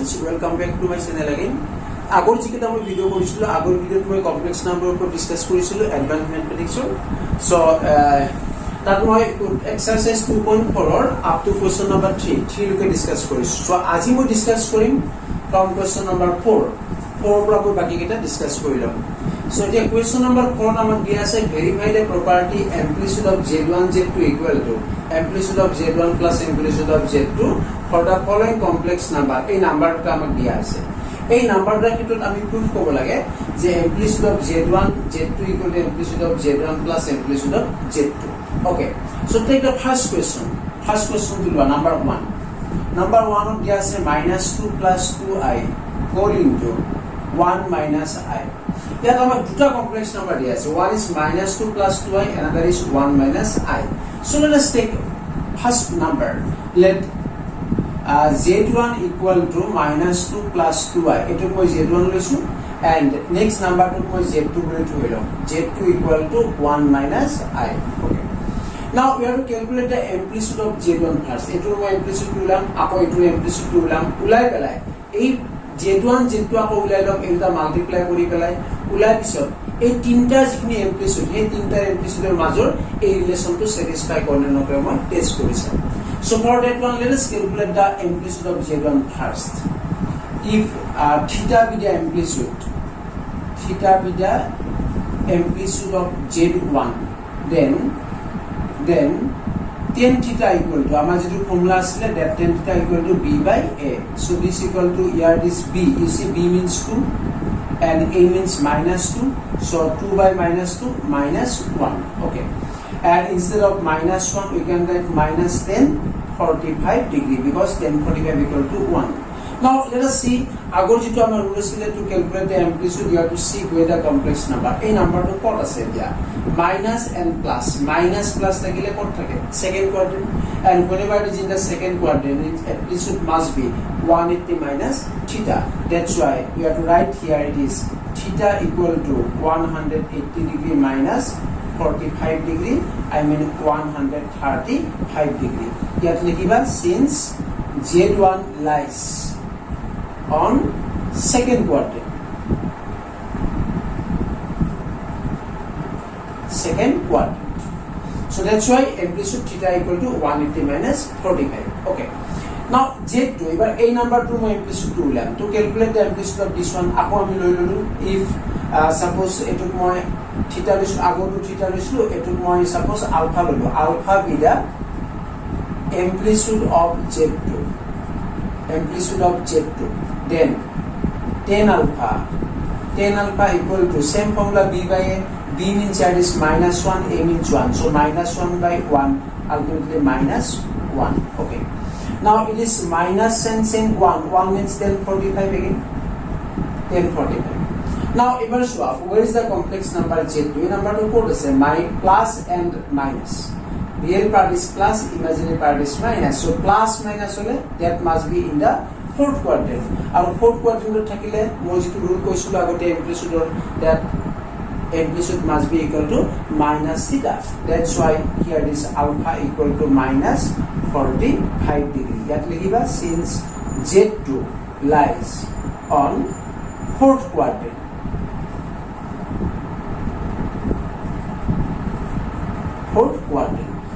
students, welcome back to my channel again. আগৰ যিকেইটা মই ভিডিঅ' কৰিছিলোঁ আগৰ ভিডিঅ'ত মই কমপ্লেক্স নাম্বাৰৰ ওপৰত ডিছকাছ কৰিছিলোঁ এডভান্স মেথমেটিক্সৰ সো তাত মই এক্সাৰসাইজ 2.4 ৰ আপ টু কোৱেশ্চন নম্বৰ 3 লৈকে ডিছকাছ কৰিছোঁ সো আজি মই discuss Karim from question number 4 পৰা মই বাকিকেইটা ডিছকাছ কৰি ল'ম সো এতিয়া কোৱেশ্চন নম্বৰ 4 আমাক দিয়া আছে verify the property amplitude of z1 z2 equal to amplitude of z1 plus amplitude of z2 for the following complex number এই নাম্বাৰটা আমাক দিয়া আছে এই নাম্বাৰটাৰ ক্ষেত্ৰত আমি প্ৰুফ কৰিব লাগে যে amplitude of z1 z2 equal to amplitude of z1 plus amplitude of z2 okay so take the first question to number 1 of দিয়া আছে -2 plus 2i whole into 1 minus i ইয়াত আমাৰ দুটা কমপ্লেক্স নাম্বাৰ দিয়া আছে one is -2 plus 2i another is 1 minus i so let us take first number let z1 equal to -2 plus 2i এটো মই z1 লৈছো and next number to মই z2 বুলি থৈ লম z2 equal to 1 minus i okay now we have to calculate the amplitude of z1 first eto মই amplitude উলাম আকৌ এটো amplitude উলাম উলাই পেলাই এই z1 z2 আকৌ উলাই লম এটা মাল্টিপ্লাই কৰি পেলাই উলাই পিছত এই তিনটা যিখিনি amplitude এই তিনটা amplitudeৰ মাজৰ এই ৰিলেশনটো স্যাটিসফাই কৰে নকৰে মই টেস্ট কৰিছো so for that one let us calculate the amplitude of z1 first if theta be the amplitude of z1 then tan theta equal to our formula is that tan theta equal to b by a so this equal to here this b you see b means 2 and a means -2 so 2 by -2 -1 okay and instead of -1 we can write -10 45 degree because 10 45 equal to 1 now let us see agor jitu amar rule asile to calculate the amplitude you have to see where the complex number a number to kot ase dia minus and plus thakile kot thake second quadrant and whenever it is in the second quadrant its amplitude must be 180 minus theta that's why we have to write here it is theta equal to 180 degree minus 45 degree I mean 135 degree yet likhiba since z1 lies on second quadrant so that's why amplitude theta equal to 180 minus 45 okay now z2 ebar a number to my amplitude to ulam to calculate the amplitude of this one ako ami loi lolu if suppose etuk moi theta lisu ago to theta lisu etuk moi suppose alpha lolu alpha be the amplitude of z2 then tan alpha equal to same formula b by a b means that is -1 a means 1 so -1 by 1 ultimately -1 okay now it is minus and same 1 means 1045 again 1045 now ever swap where is the complex number z2 number to code is my plus and minus real part is plus imaginary part is minus so plus minus hole that must be in the fourth quadrant and fourth quadrant thakile moi jitu rule koisulu agote amplitude that amplitude must be equal to minus theta that's why here it is alpha equal to minus 45 degree that likhiba since z2 lies on fourth quadrant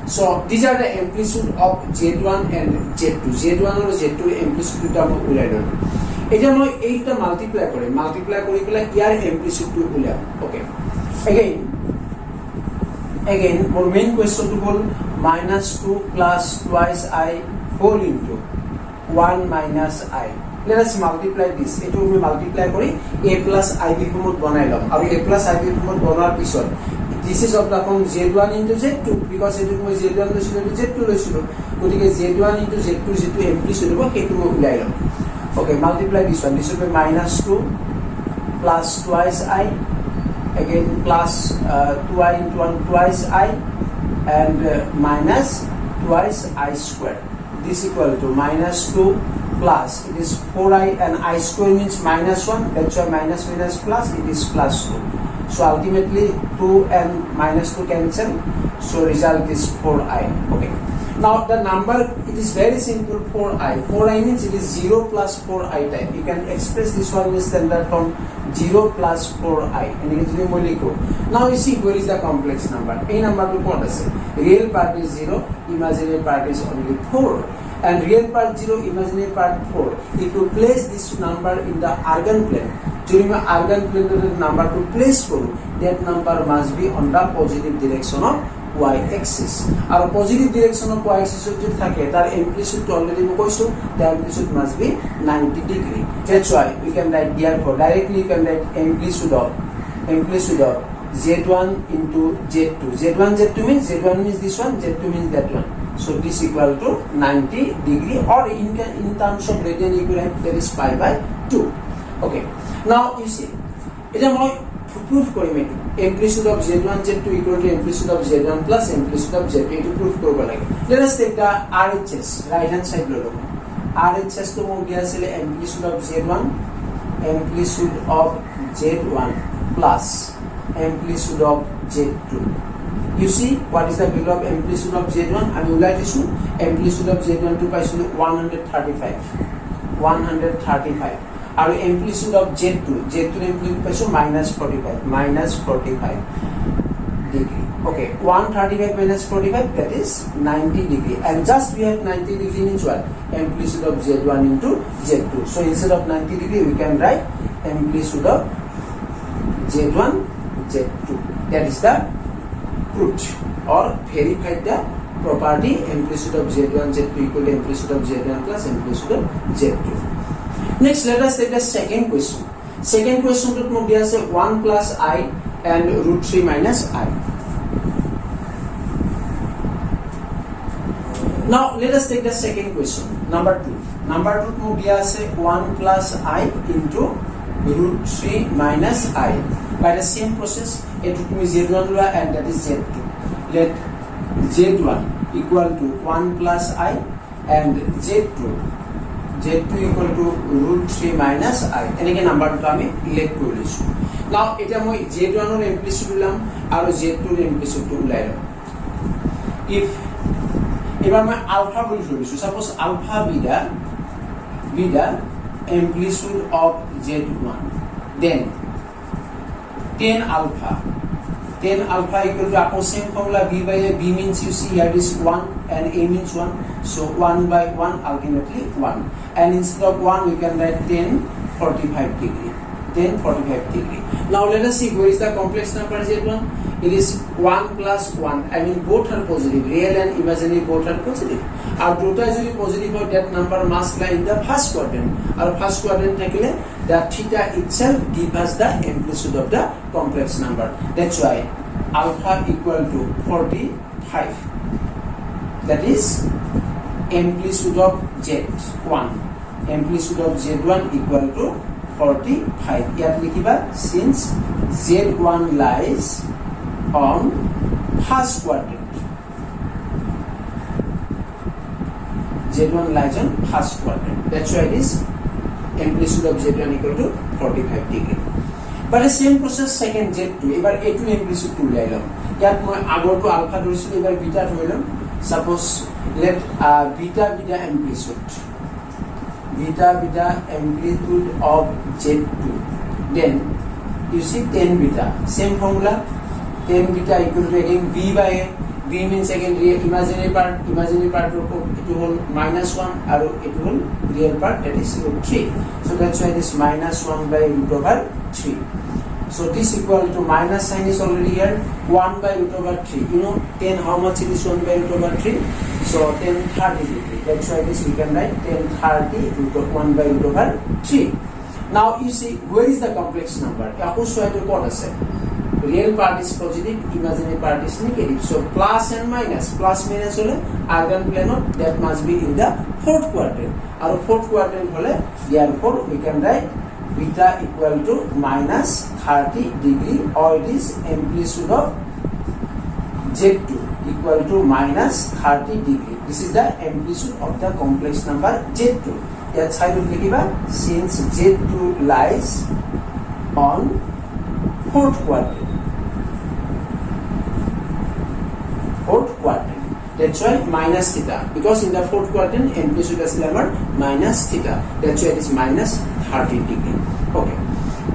so these are the amplitude of z1 and z2 z1 or z2 amplitude to am ulai lolu eta moi eita multiply kori pela year amplitude to ulai okay again our main question to hol -2 plus twice I whole into 1 minus I let us multiply this eto we multiply kori a plus ib format banai lom aru a plus ib format bonar pisot this is of the form z1 into z2 because it is z1 loisilo z2 loisilo gotike z1 into z2 z2 amplitude hobo hetu mo ulai lom okay multiply this one this will be -2 plus twice I again plus 2i into 1 twice I and minus twice I square this equal to -2 plus it is 4i and I square means -1 that's why minus plus it is +2 so ultimately 2 and -2 cancel so result is 4i okay Now the number, it is very simple, 4i. 4i means it is 0 plus 4i type. You can express this one in standard form, 0 plus 4i. And it is numerical. Now you see where is the complex number. A number to what is it? Real part is 0, imaginary part is only 4. And real part 0, imaginary part 4. If you place this number in the eigenplane, during the eigenplane number to place for, that number must be on the positive direction of y-axis. Our positive direction of y-axis যদি থাকে তার amplitude already we কৈছো, the amplitude must be 90 degree. That's why we can write therefore directly you can write amplitude of z1 into z2. z1 means z1 means this one, z2 means that one. So this equal to 90 degree, or in terms of radian you can write that is pi by 2. Okay. Now you see, এটা মই proof কৰিম এটো amplitude of z1 z2 equal to amplitude of z1 plus amplitude of z2 এটো proof কৰিব লাগে. Let us take the RHS, right hand side লৈ লব. RHS to মোক দিয়া আছিল amplitude of z1 plus amplitude of z2. You see what is the value of amplitude of z1? আমি উলাই দিছো amplitude of z1 to পাইছিলো 135 আৰু amplitude of z2 amplitude পাইছো -45 degree. Okay, 135 minus 45, that is 90 degree. And just we have 90 degree means what? Amplitude of z1 into z2. So instead of 90 degree, we can write amplitude of z1 z2. That is the proof or verified the property amplitude of z1 z2 equal to amplitude of z1 plus amplitude of z2. Next, let us take the second question. Second question to move here say 1 plus I and root 3 minus I. Now let us take the second question, number 2. Number 2 to move here say 1 plus I into root 3 minus I. By the same process, it would be z1 and that is z2. Let z1 equal to 1 plus I and z2 equal to root 3 minus I. এনেকে নাম্বাৰটো আমি late কৰি লৈছো. Now এটা মই z1 ৰ amplitude উলাম আৰু z2 ৰ amplitude উলাই লম. If এবাৰ মই আলফা বুলি ধৰিছো, suppose alpha be the amplitude of z1, then 10 alpha equal to আকৌ same formula b by a. B means you see here is 1 and a means 1, so 1 by 1 ultimately 1, and instead of 1 we can write 1045 degree. Now let us see where is the complex number z1. It is 1 plus 1, I mean both are positive, real and imaginary both are positive. Our total is positive, or that number must lie in the first quadrant. Our first quadrant takile the theta itself gives us the amplitude of the complex number. That's why alpha equal to 45. That is amplitude of z1. Amplitude of z1 equal to 45. Here likhiba since z1 lies on first quadrant. Z1 lies on first quadrant. That's why it is amplitude of z1 equal to 45 degree. But the same process second z2. এবাৰ a2 amplitude to উলাই লম. ইয়াত মই আগৰটো alpha ধৰিছিলো, এবাৰ beta ধৰি লম. Suppose let beta be the amplitude of z2. Then you see 10 beta. Same formula. 10 beta equal to again b by a. B means again real imaginary part it will minus 1 and it will real part, that is root 3. So that's why this minus 1 by root over 3. So this equal to minus sign is already here, 1 by root over 3. You know 10 how much it is 1 by root over 3? So 1030 degree. That's why this we can write 1030 root of 1 by root over 3. Now you see where is the complex number? What is it? Real part is positive, imaginary part is negative. So plus and minus hole eigenplane that must be in the fourth quadrant. Our fourth quadrant hole, therefore we can write beta equal to minus 30 degree, or it is amplitude of z2 equal to minus 30 degree. This is the amplitude of the complex number z2. That side of likhiba since z2 lies on fourth quadrant. That's why minus theta. Because in the fourth quadrant, amplitude is minus theta. That's why it is minus 30 degree. Okay.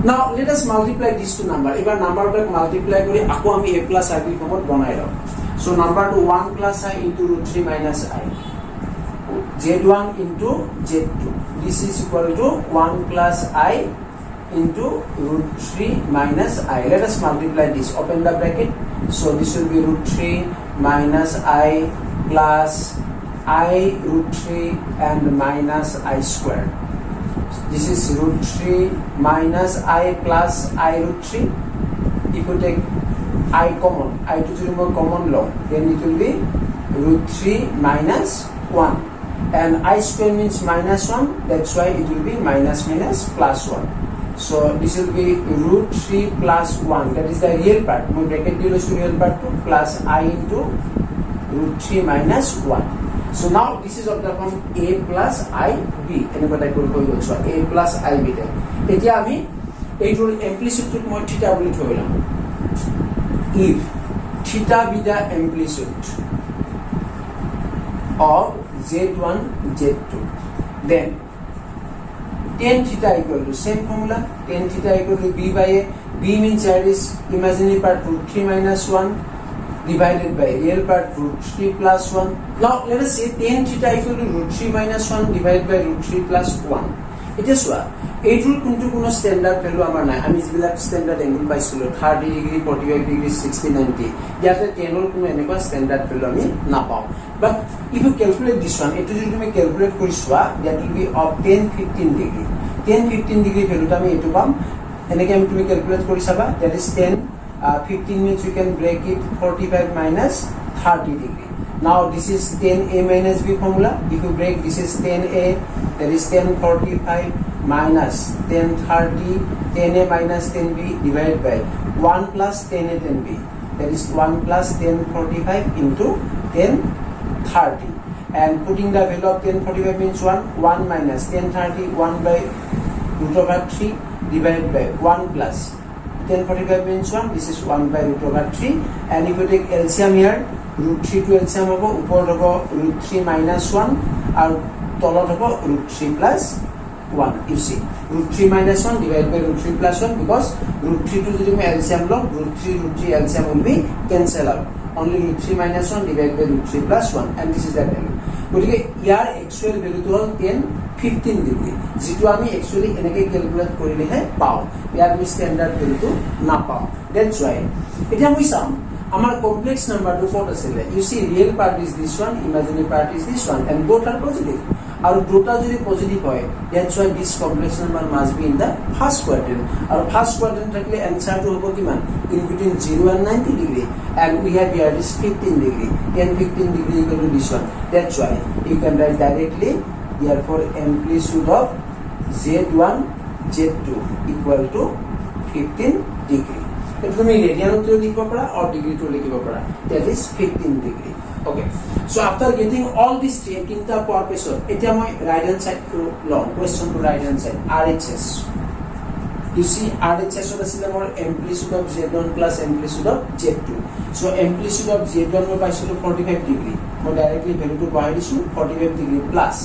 Now let us multiply these two numbers. If number multiply kori ako ami a plus I form banai ro. So number to 1 plus I into root 3 minus I. Z1 into Z2. This is equal to 1 plus I into root 3 minus I. Let us multiply this. Open the bracket. So this will be root 3 minus I plus I root 3 and minus I square. This is root 3 minus I plus I root 3. If you take I common, I to the common law, then it will be root 3 minus 1. And I square means minus 1. That's why it will be minus minus plus 1. So this will be root 3 plus 1. That is the real part. My bracket below is real part 2 plus I into root 3 minus 1. So now this is of the form a plus I b. Anybody type will also a plus I b there. Etia ami এইটোৰ amplitude মই theta bully থৈলাম. If theta be the amplitude of Z1 Z2, then tan theta equal to same formula. Tan theta equal to b by a. B means here is imaginary part root 3 minus 1 divided by real part root 3 plus 1. Now let us say tan theta equal to root 3 minus 1 divided by root 3 plus 1. It is what? এইটোৰ কোনটো কোনো standard value আমাৰ নাই আমি যিবিলাক standard angle পাইছিলো 30 degree 45 degree 60 90 ইয়াতে 10 ৰ কোনো এনেকুৱা স্ট্যান্ডার্ড ভ্যালু আমি নাপাও but if you calculate this one এটো যদি তুমি ক্যালকুলেট কৰিছোৱা that will be of 10 15 degree 10 15 degree ভ্যালুটা আমি এটো পাম এনেকে আমি তুমি ক্যালকুলেট কৰি চাবা that is 10 15 means you can break it 45 minus 30 degree. Now this is 10a minus b formula. If you break this is 10a, that is 1045 minus 1030, 10a minus 10b divided by 1 plus 10a 10b. That is 1 plus 1045 into 1030. And putting the value of 1045 means 1 minus 1030, 1 by root over 3 divided by 1 plus 1045 means 1. This is 1 by root over 3. And if you take LCM here, root 3 to LCM hobo, upor hobo root 3 minus 1, and tolot hobo root 3 plus 1. You see, root 3 minus 1 divided by root 3 plus 1 because root 3 to the LCM log, root 3 LCM will be cancel out. Only root 3 minus 1 divided by root 3 plus 1, and this is the value. গতিকে ইয়াৰ actual value to all 10 15 degree. যেটো আমি actually এনেকে calculate কৰিলেহে পাও ইয়াৰ আমি standard ভ্যালুটো না পাও that's why এটা মই চাম আমাৰ কমপ্লেক্স নাম্বাৰটো ক'ত আছে you see real part is this one imaginary part is this one and both are positive আৰু দুটা যদি পজিটিভ হয় that's why this complex number must be in the first quadrant আৰু first quadrant থাকলে answerটো হ'ব কিমান in between 0 and 90 degree and we have here this 15 degree 10 15 degree equal to this one that's why you can write directly therefore amplitude of Z1 Z2 equal to 15 degree এটা তুমি রেডিয়ানটো লিখিব পাৰা or degree to লিখিব পাৰা that is 15 degree. Okay, so after getting all these three kinta power pesor eta moi right hand side to long question to right hand side RHS. You see RHS ot asile more amplitude of Z1 plus amplitude of Z2. So amplitude of Z1 মই পাইছিলো 45 degree মই directly value to বহাই দিছো 45 degree plus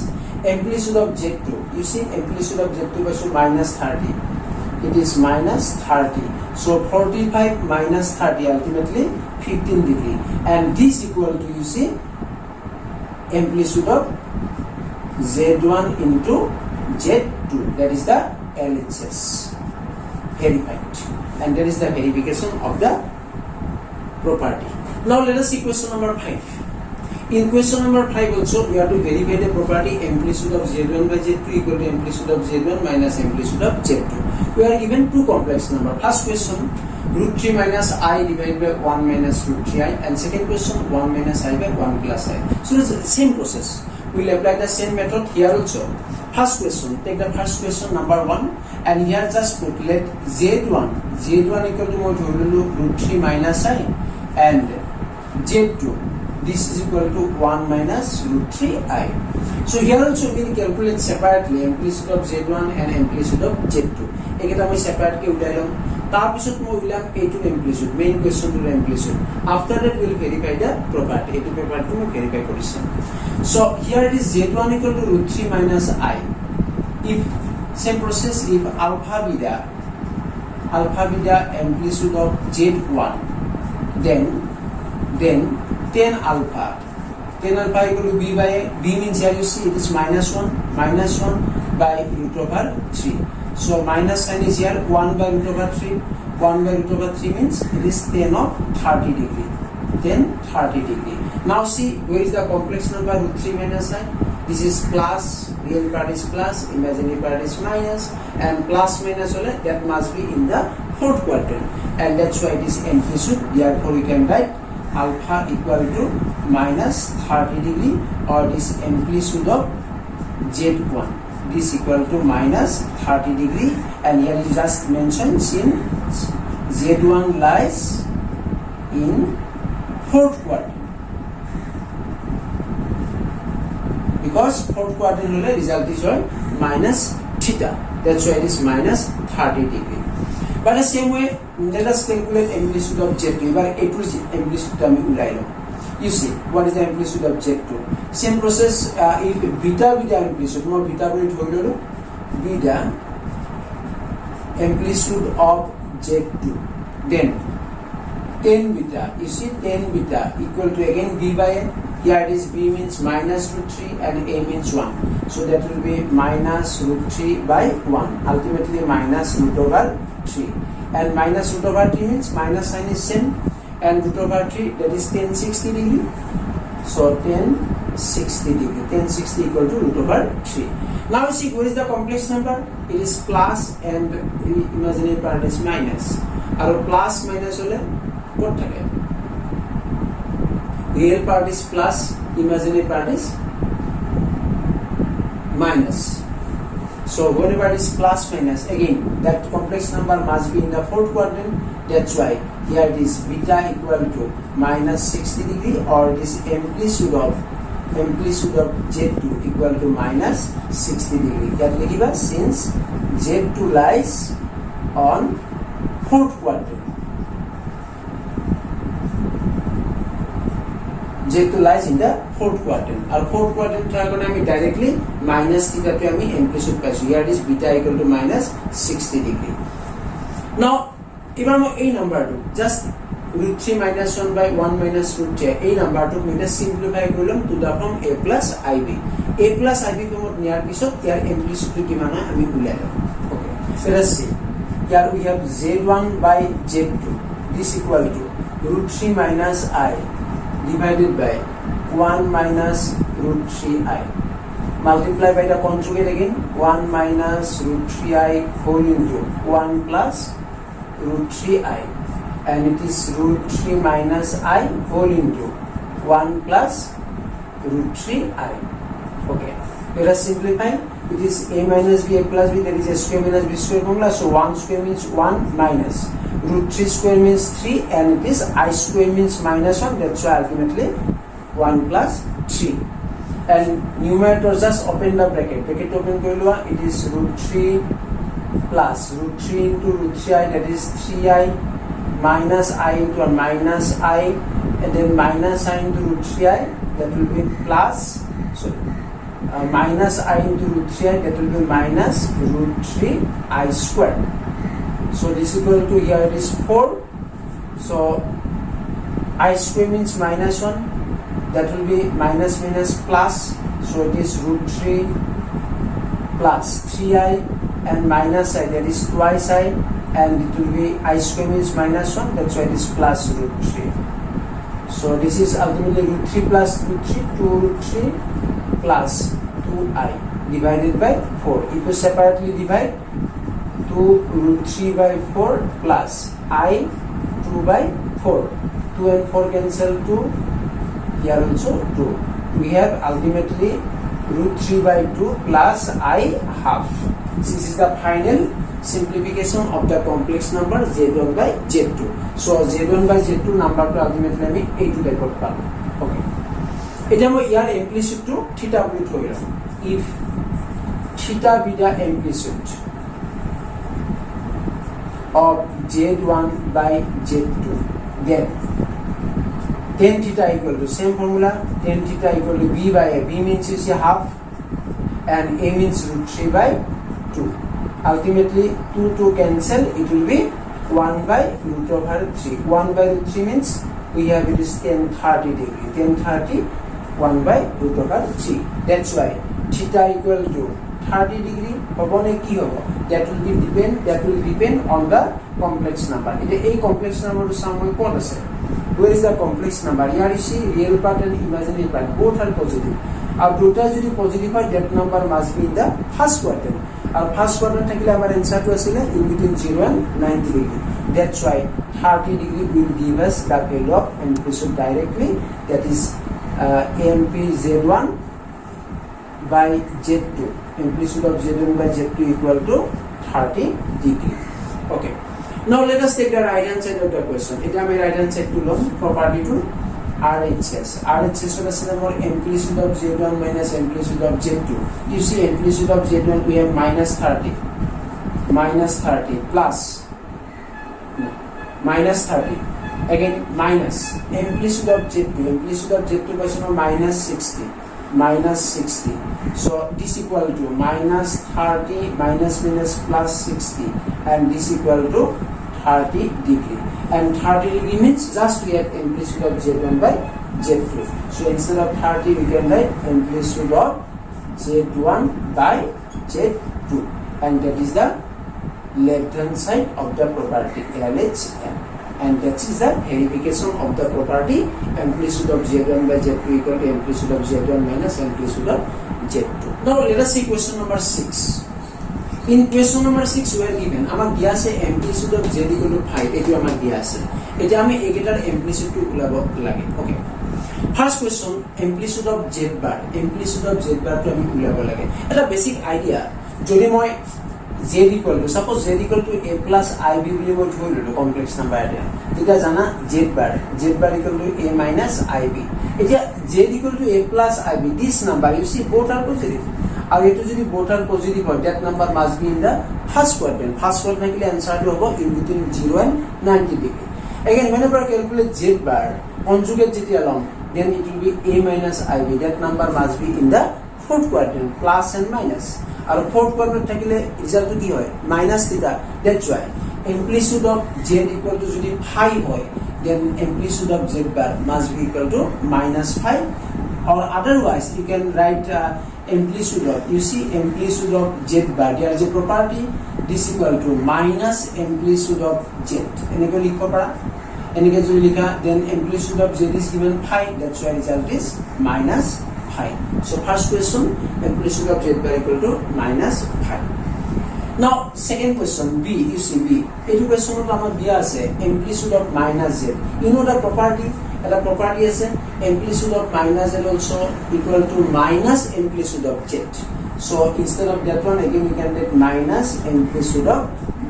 amplitude of Z2. You see amplitude of Z2 পাইছো minus 30. It is minus 30. So 45 minus 30 ultimately 15 degree and this equal to you see amplitude of Z1 into Z2 that is the LHS verified and that is the verification of the property. Now let us see question number 5. In question number 5 also we have to verify the property amplitude of Z1 by Z2 equal to amplitude of Z1 minus amplitude of Z2. We are given two complex number. First question root 3 minus I divided by 1 minus root 3I and second question 1 minus I by 1 plus I. So it's the same process. We will apply the same method here also. First question, take the first question number 1 and here just put let Z1 equal to root 3 minus I and Z2 this is equal to 1 minus root 3I. So here also we will calculate separately amplitude of Z1 and amplitude of Z2. এইকেইটা মই সেপাৰেটকে উলাই লম তাৰপিছত মই উলাম এইটো amplitude main কোৱেশ্চনটোৰ amplitude after that will verify the property এইটো প্ৰপাৰ্টি মই ভেৰিফাই কৰিছো so here it is z1 equal to root 3 minus I if same process if alpha be the amplitude of z1 then 10 alpha equal to b by b means here you see it is minus 1 by root over 3 so minus sign is here 1 by root over 3 means it is 10 of 30 degree now see where is the complex number root 3 minus I this is plus real part is plus imaginary part is minus and plus minus that must be in the fourth quadrant and that's why it is amplitude therefore we can write alpha equal to minus 30 degree or this amplitude of z1 this equal to minus 30 degree and here you just mentioned since z1 lies in fourth quadrant because fourth quadrant hole result is on minus theta that's why it is minus 30 degree but the same way let us calculate amplitude of z2 ebar a2 amplitude ami ulai lo you see what is the amplitude of z2 same process if beta amplitude mo beta boli thoi lolu beta amplitude of z2 then 10 beta you see 10 beta equal to again b by a here it is b means minus root 3 and a means 1 so that will be minus root 3 by 1 ultimately minus root over 3 and minus root over 3 means minus sign is same and root over 3 that is 1060 degree so 1060 degree 1060 equal to root over 3 now you see what is the complex number it is plus and imaginary part is minus or plus minus hole what thake real part is plus imaginary part is minus so whenever it is plus minus again that complex number must be in the fourth quadrant that's why here it is beta equal to minus 60 degree or this amplitude of z2 equal to minus 60 degree that likhiba since z2 lies on fourth quadrant z2 lies in the fourth quadrant or fourth quadrant thakone ami directly minus theta to ami amplitude paisu here it is beta equal to minus 60 degree now ebar mo ei number to just root 3 minus 1 by 1 minus root 3 ei number to me simplify korilom to the form a plus ib form near pisot here amplitude to kiman hoy ami ulai lom okay so let's see here we have z1 by z2 this equal to root 3 minus I divided by 1 minus root 3i multiply by the conjugate again 1 minus root 3i whole into 1 plus root 3i and it is root 3 minus I whole into 1 plus root 3i okay let us simplify it is a minus b a plus b that is a square minus b square formula so 1 square means 1 minus root 3 square means 3 and it is I square means minus 1 that's why ultimately 1 plus 3 and numerator just open the bracket open korilua it is root 3 plus root 3 into root 3i that is 3i minus I into a minus I and then minus I into root 3i that will be plus minus I into root 3i that will be minus root 3i square so this equal to here it is 4 so I square means minus 1 that will be minus plus so it is root 3 plus 3i and minus I that is twice I and it will be I square means minus 1 that's why it is plus root 3 so this is ultimately root 3 plus root 3 2 root 3 plus 2i divided by 4 if you separately divide 2 root 3 by 4 plus I 2 by 4 2 and 4 cancel 2 here also 2 we have ultimately root 3 by 2 plus I half this is the final simplification of the complex number z1 by z2 so z1 by z2 number to ultimately আমি a2 record পাব okay এটা মই ইয়াৰ amplitude to theta বুলি ধৰিম if theta be the amplitude of Z1 by Z2. Then tan theta equal to same formula, tan theta equal to B by A. B means you see half and A means root 3 by 2. Ultimately 2 cancel, it will be 1 by root over 3. 1 by root 3 means we have it is tan 30 degree. Tan 30 1 by root over 3. That's why theta equal to 30 degree. That will depend on the complex number. A complex number to some way what is it? Where is the complex number? Here you see real part and imaginary part. Both are positive. Our total is positive, that number must be in the first quadrant. Our first quadrant our answer to us in between 0 and 90 degree. That's why 30 degree will give us the value of amplitude directly. That is AMP Z1 by Z2. Amplitude of Z1 by Z2 equal to 30 degree. Okay. Now let us take the right hand side of the question. It is right hand side to learn property to RHS. RHS was the amplitude of Z1 minus amplitude of Z2. You see amplitude of Z1 we have minus 30 plus minus 30 again minus amplitude of Z2 was minus 60. So this equal to minus 30 minus plus 60 and this equal to 30 degree. And 30 degree means just we have amplitude of Z1 by Z2. So instead of 30 we can write amplitude of Z1 by Z2, and that is the left hand side of the property LHM. And that is the verification of the property amplitude of Z1 by Z2 equal to amplitude of Z1 minus amplitude of Z2. Now let us see question number 6. In question number 6 we are given আমাক দিয়া আছে amplitude of Z equal to 5. এটো আমাক দিয়া আছে। এটা আমি একেটার amplitude টো উলাব লাগে। Okay. First question amplitude of Z bar টো আমি উলাব লাগে। এটা বেসিক আইডিয়া। যদি মই Z equal to suppose Z equal to A plus IB বুলি মই ধৰি ললো কমপ্লেক্স নাম্বাৰ এটা। তেতিয়া জানা Z bar equal to A minus IB. এতিয়া Z equal to A plus IB, this number you see both are positive. And it is both are positive, that number must be in the first quadrant. First quadrant answer to in between 0 and 90 degree. Again, whenever I calculate Z bar, conjugate Z along, then it will be A minus IB. That number must be in the fourth quadrant, plus and minus. Our fourth quadrant result to minus theta. That's why amplitude of Z equal to 5, then amplitude of Z bar must be equal to minus 5. Or otherwise, you can write amplitude of, you see amplitude of Z bar, there is a property, this equal to minus amplitude of Z. Then amplitude of Z is given 5, that's why result is minus 5. So first question, amplitude of Z bar equal to minus 5. Now second question, B, you see B. This question of amplitude of minus Z. You know the property? The property is amplitude of minus Z also equal to minus amplitude of Z. So instead of that one, again we can take minus amplitude of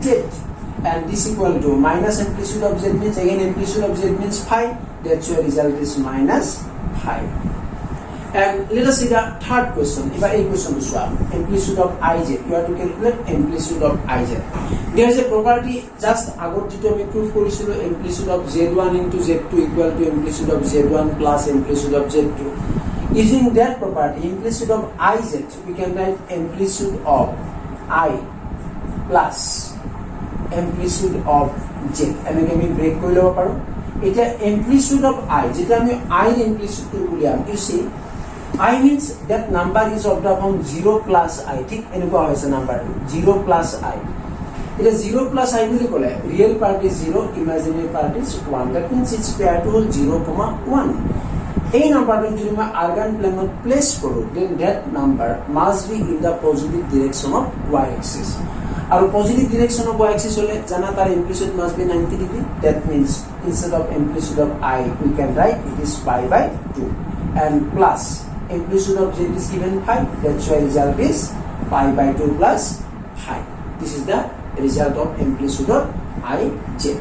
Z. And this equal to minus amplitude of Z means, again amplitude of Z means 5. That's why result is minus 5. And let us see the third question. If I question to swap amplitude of IZ, you have to calculate amplitude of IZ. There is a property just agot to me proof korisilo amplitude of Z1 into Z2 equal to amplitude of Z1 plus amplitude of Z2. Using that property, amplitude of IZ, we can write amplitude of I plus amplitude of Z. And again we break kori lobo paru. Eta amplitude of I, jeta ami I amplitude to uliam, you see I means that number is of the form 0 plus I. Thik enukwa hoise number 0 plus I. It is 0 plus I will call real part is 0, imaginary part is 1. That means its pair to 0, 1. A number when my argon plane place then that number must be in the positive direction of y-axis. Our positive direction of y-axis jana tar amplitude must be 90 degree. That means instead of amplitude of I, we can write it is pi by 2 and plus. Amplitude of Z is given 5, that's why result is pi by 2 plus 5. This is the result of amplitude of IZ.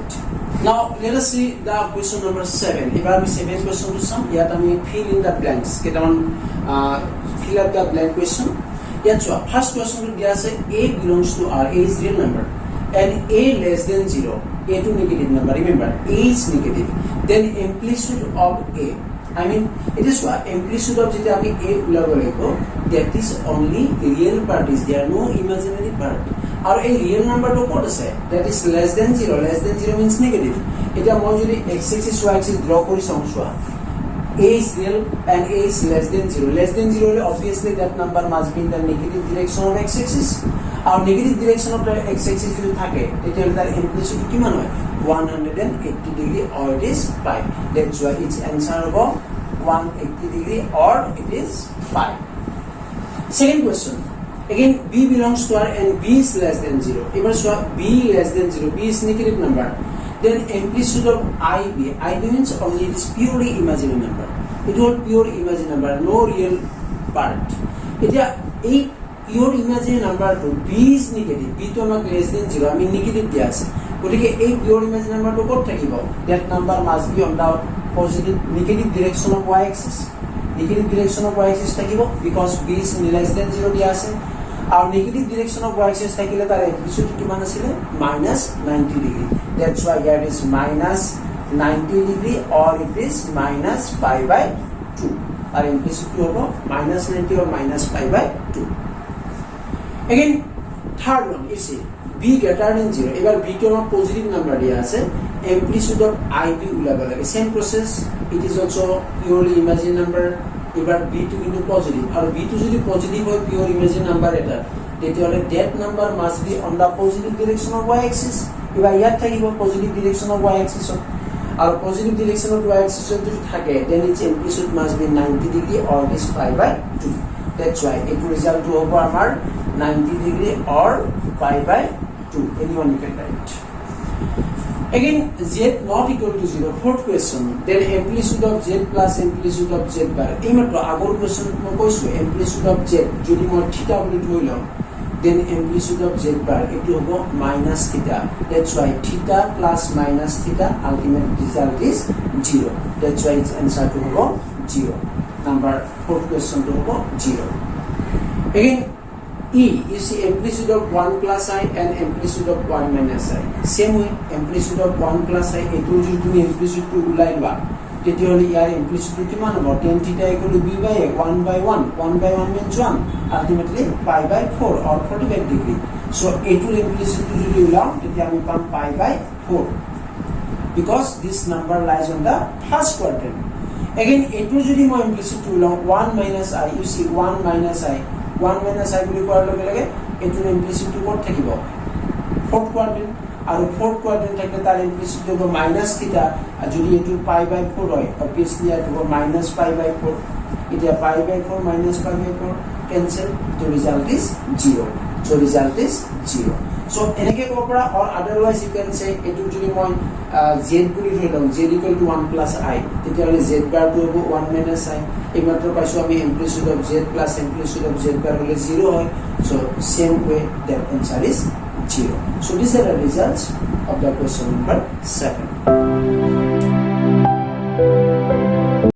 Now let us see the question number 7. If I have 7 question to sum, yet I mean fill in the blanks. Get on fill up the blank question. Yes, first question to say A belongs to R. A is real number. and a less than 0, a to negative number, remember a is negative, then amplitude of a, I mean it is what amplitude of jeta ami a ulabo lagbo, that is only real part, is there no imaginary part. Or a real number to what is that is less than 0 means negative. Eta moi jodi x axis y axis draw kori samswa, a is real and a is less than 0. Less than 0, obviously that number must be in the negative direction of x axis. Our negative direction of the x axis যদি থাকে তাহলে তার amplitude কিমান হয় 180 degree or it is pi. That's why its answer হবে 180 degree or it is pi. Second question. Again b belongs to r and b is less than 0. এবার so b less than 0, b is negative number. Then amplitude of ib means only it is purely imaginary number. It was pure imaginary number, no real part. এটা এই pure imaginary number to b is negative, b to আমাক less than 0 আমি negative দিয়া আছে, গতিকে এই pure imaginary number to কত থাকিব, that number must be on the positive negative direction of y axis. Negative direction of y axis থাকিব because b is less than 0 দিয়া আছে, আর negative direction of y axis থাকিলে তার amplitude কিমান আছিল -90 degree. That's why here it is -90 degree or it is -pi/2. Our amplitude কি হবে -90 or -pi/2. Again third one, you see b greater than 0. এবার b টো আমার পজিটিভ নাম্বার দিয়া আছে, amplitude of ib উলাব লাগে, same process, it is also purely imaginary number. এবার b টো কিন্তু positive, আর b টো যদি পজিটিভ হয় পিওর ইমাজিনারি নাম্বার এটা, তেতিয়াহলে that number must be on the positive direction of y axis. এবার ইয়াত থাকিব positive direction of y axis, R positive direction of y axis যদি থাকে then its amplitude must be 90 degree or it is pi/2. That's why it result to হবে আমার 90 degree or pi/2. Anyone you can write. Again z not equal to 0. Fourth question. Then amplitude of z plus amplitude of z bar. এই মাত্র আগৰ question মই কৈছো amplitude of z যদি মই theta বুলি ধৰিলাম, then amplitude of z bar এটো হ'ব -θ. That's why theta plus minus theta ultimate result is 0. That's why its answer to হ'ব 0. Number 4th question to হ'ব 0. Again E, you see amplitude of 1 plus I and amplitude of 1 minus I. Same way, amplitude of 1 plus I, eto jodi tumi amplitude to ulai loa, তেতিয়াহলে ইয়াৰ amplitude কিমান হ'ব, tan theta equal to b by a, 1/1. 1/1 means 1, ultimately pi/4 or 45 degree. So eto amplitude to jodi ulau, তেতিয়া আমি পাম pi/4, because this number lies on the first quadrant. Again eto jodi মই amplitude to ulau 1 minus I, you see 1 minus I বুলি কোৱাৰ লগে লগে এটোৰ amplitude to ক'ত থাকিব, fourth quadrant, আৰু fourth quadrant থাকিলে তাৰ amplitude হ'ব -θ, আৰু যদি এটো pi/4 হয় obviously এটো হ'ব -pi/4. এতিয়া pi/4 -pi/4 cancel, the result is 0. So result is 0. So এনেকে ক'ব পৰা, or otherwise you can say এটো যদি মই z বুলি ধৰি লওঁ, z equal to 1 plus I, তেতিয়াহলে z bar to হ'ব 1 minus I. এই মাত্ৰ পাইছো আমি amplitude of z plus amplitude of z bar হলে 0 হয়. So same way that answer is 0. So these are the results of the question number 7.